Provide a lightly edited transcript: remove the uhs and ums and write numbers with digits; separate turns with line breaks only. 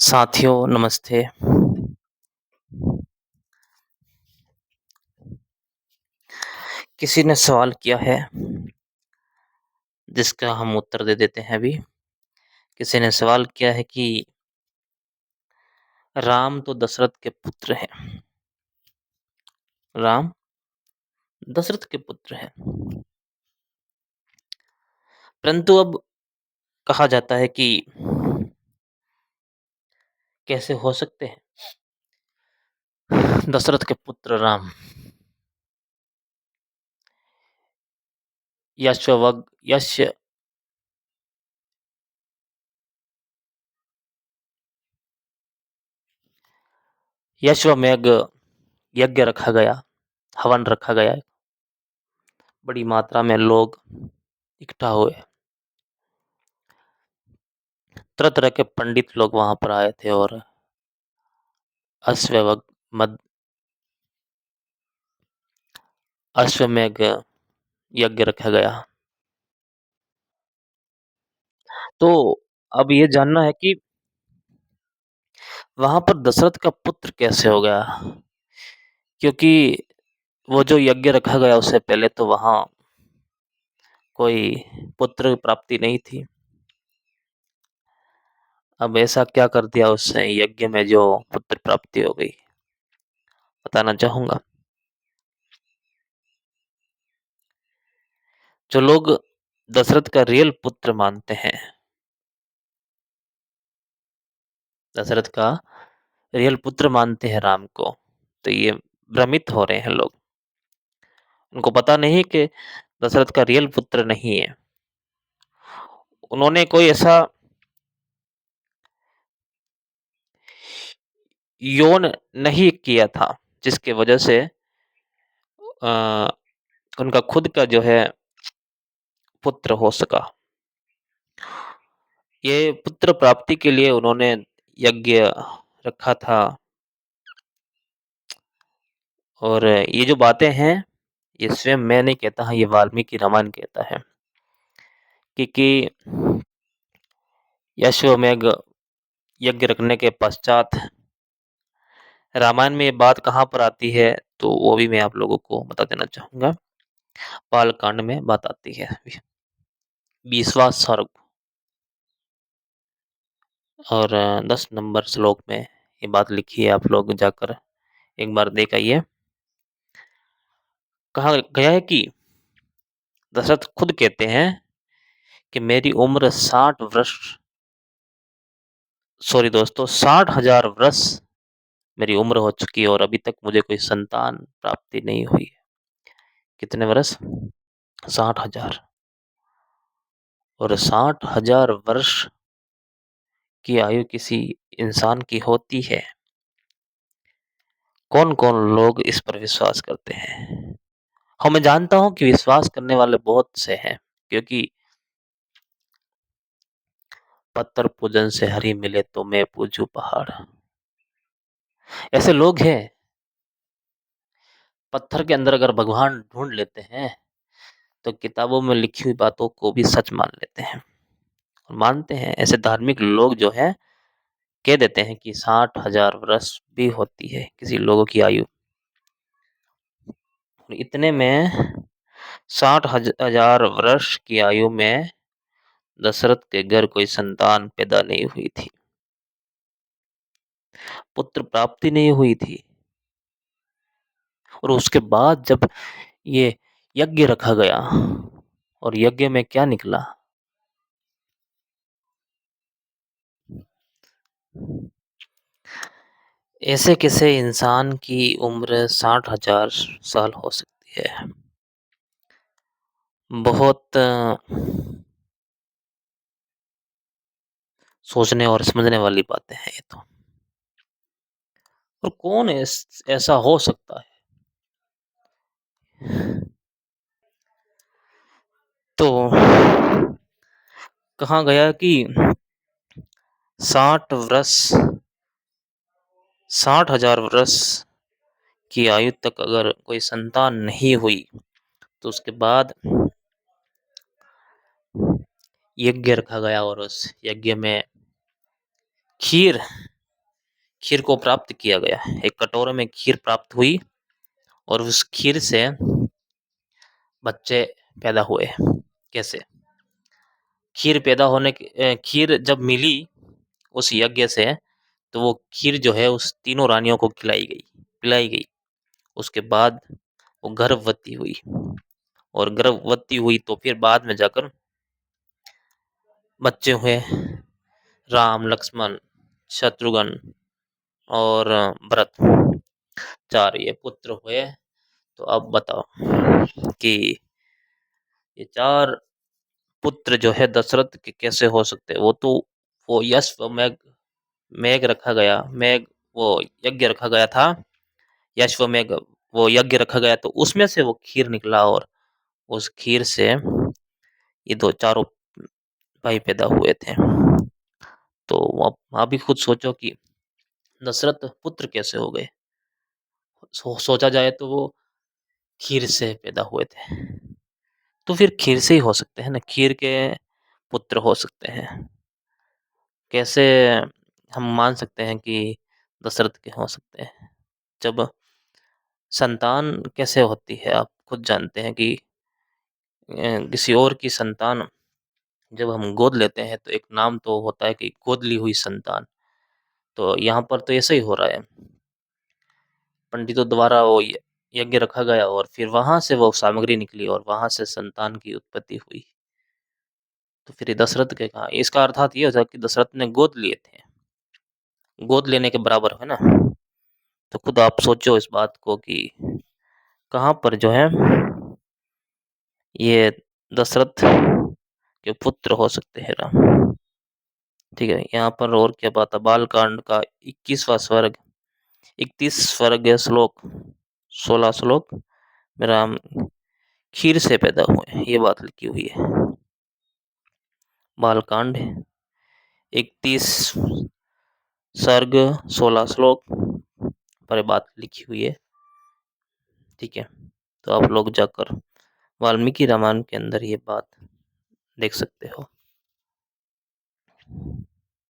साथियों नमस्ते। किसी ने सवाल किया है जिसका हम उत्तर दे देते हैं अभी। किसी ने सवाल किया है कि राम तो दशरथ के पुत्र हैं। राम दशरथ के पुत्र हैं। परंतु अब कहा जाता है कि कैसे हो सकते हैं दशरथ के पुत्र राम। यशवग यश यश्वमेघ यज्ञ रखा गया, हवन रखा गया। बड़ी मात्रा में लोग इकट्ठा हुए। तरह तरह के पंडित लोग वहां पर आए थे और अश्ववग मद अश्वमेघ यज्ञ रखा गया। तो अब ये जानना है कि वहां पर दशरथ का पुत्र कैसे हो गया, क्योंकि वो जो यज्ञ रखा गया उससे पहले तो वहां कोई पुत्र प्राप्ति नहीं थी। अब ऐसा क्या कर दिया उसने यज्ञ में जो पुत्र प्राप्ति हो गई, बताना चाहूंगा। जो लोग दशरथ का रियल पुत्र मानते हैं, दशरथ का रियल पुत्र मानते हैं राम को, तो ये भ्रमित हो रहे हैं लोग। उनको पता नहीं कि दशरथ का रियल पुत्र नहीं है। उन्होंने कोई ऐसा यौन नहीं किया था जिसकी वजह से अ, उनका खुद का जो है पुत्र हो सका। ये पुत्र प्राप्ति के लिए उन्होंने यज्ञ रखा था। और ये जो बातें हैं ये स्वयं मैं नहीं कहता हूँ, ये वाल्मीकि रामायण कहता है कि यश्वमेघ यज्ञ रखने के पश्चात रामायण में ये बात कहाँ पर आती है, तो वो भी मैं आप लोगों को बता देना चाहूंगा। बाल कांड में बात आती है, 20वां सर्ग और 10 नंबर श्लोक में ये बात लिखी है। आप लोग जाकर एक बार देख आइए। कहा गया है कि दशरथ खुद कहते हैं कि मेरी उम्र 60 वर्ष, सॉरी दोस्तों, 60,000 वर्ष मेरी उम्र हो चुकी है और अभी तक मुझे कोई संतान प्राप्ति नहीं हुई। कितने वर्ष? 60,000। और 60,000 वर्ष की आयु किसी इंसान की होती है। कौन कौन लोग इस पर विश्वास करते हैं? हाँ, मैं जानता हूं कि विश्वास करने वाले बहुत से हैं, क्योंकि पत्थर पूजन से हरि मिले तो मैं पूजू पहाड़, ऐसे लोग हैं। पत्थर के अंदर अगर भगवान ढूंढ लेते हैं तो किताबों में लिखी हुई बातों को भी सच मान लेते हैं और मानते हैं। ऐसे धार्मिक लोग जो है कह देते हैं कि 60,000 वर्ष भी होती है किसी लोगों की आयु। इतने में 60,000 वर्ष की आयु में दशरथ के घर कोई संतान पैदा नहीं हुई थी, पुत्र प्राप्ति नहीं हुई थी। और उसके बाद जब ये यज्ञ रखा गया और यज्ञ में क्या निकला? ऐसे किसे इंसान की उम्र 60,000 साल हो सकती है? बहुत सोचने और समझने वाली बातें हैं ये तो। और कौन ऐसा हो सकता है? तो कहा गया कि 60 वर्ष, 60,000 वर्ष की आयु तक अगर कोई संतान नहीं हुई तो उसके बाद यज्ञ रखा गया और उस यज्ञ में खीर खीर को प्राप्त किया गया। एक कटोरे में खीर प्राप्त हुई और उस खीर से बच्चे पैदा हुए। कैसे? खीर जब मिली उस यज्ञ से, तो वो खीर जो है उस तीनों रानियों को पिलाई गई। उसके बाद वो गर्भवती हुई, और गर्भवती हुई तो फिर बाद में जाकर बच्चे हुए। राम, लक्ष्मण, शत्रुघ्न और भरत, 4 ये पुत्र हुए। तो अब बताओ कि ये 4 पुत्र जो है दशरथ के कैसे हो सकते हैं? वो यश्वमेघ मेघ रखा गया, मेघ वो यज्ञ रखा गया था, यश्वमेघ वो यज्ञ रखा गया, तो उसमें से वो खीर निकला, और उस खीर से ये दो चारों भाई पैदा हुए थे। तो आप भी खुद सोचो कि दशरथ पुत्र कैसे हो गए। सोचा जाए तो वो खीर से पैदा हुए थे, तो फिर खीर से ही हो सकते हैं ना, खीर के पुत्र हो सकते हैं। कैसे हम मान सकते हैं कि दशरथ के हो सकते हैं? जब संतान कैसे होती है, आप खुद जानते हैं कि किसी और की संतान जब हम गोद लेते हैं तो एक नाम तो होता है कि गोद ली हुई संतान। तो यहाँ पर तो ऐसा ही हो रहा है, पंडितों द्वारा वो यज्ञ रखा गया और फिर वहां से वो सामग्री निकली और वहां से संतान की उत्पत्ति हुई। तो फिर ये दशरथ के कहा, इसका अर्थात ये होता कि दशरथ ने गोद लिए थे, गोद लेने के बराबर है ना। तो खुद आप सोचो इस बात को कि कहाँ पर जो है ये दशरथ के पुत्र हो सकते हैं राम। ठीक है, यहाँ पर और क्या बात है, बाल कांड का 21वां स्वर्ग, 31 स्वर्ग श्लोक, 16 श्लोक में राम खीर से पैदा हुए, ये बात लिखी हुई है। बालकांड 31 सर्ग 16 श्लोक पर बात लिखी हुई है। ठीक है, तो आप लोग जाकर वाल्मीकि रामायण के अंदर ये बात देख सकते हो।